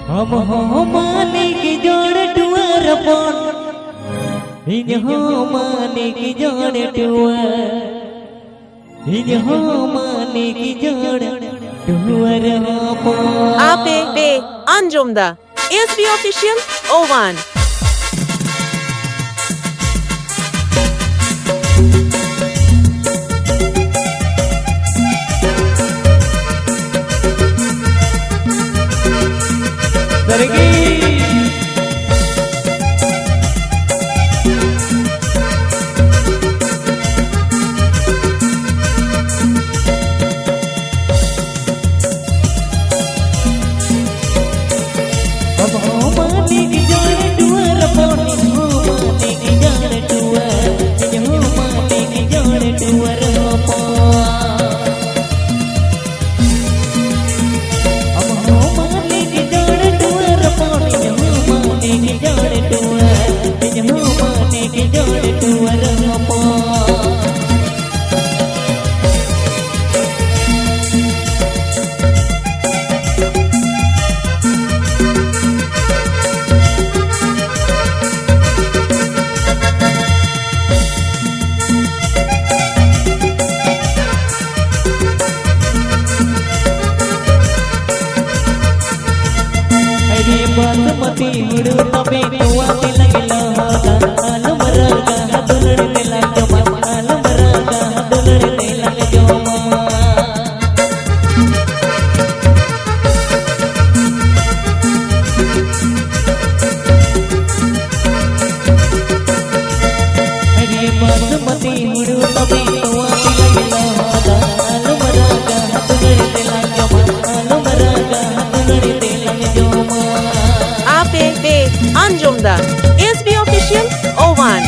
हम हो माने की जोड़ टुअर पन इन हो माने की जोड़ टुअर इन हो माने की जोड़ टुअर पन Ape Be Anjumda SB Official O1 basmati हुड़ू तबे तुआ के लगला होता आलू मरगा दुलड़ ते लग जमा आलू मरगा दुलड़ ते लग जमा अरे बासमती हुड़ू तबे तुआ के लगला होता आलू मरगा दुलड़ ते लग जमा आलू मरगा दुलड़ ते लग जमा Ape Be Anjumda SB Official O1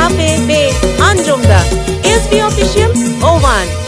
Ape Be Anjumda SB Official O1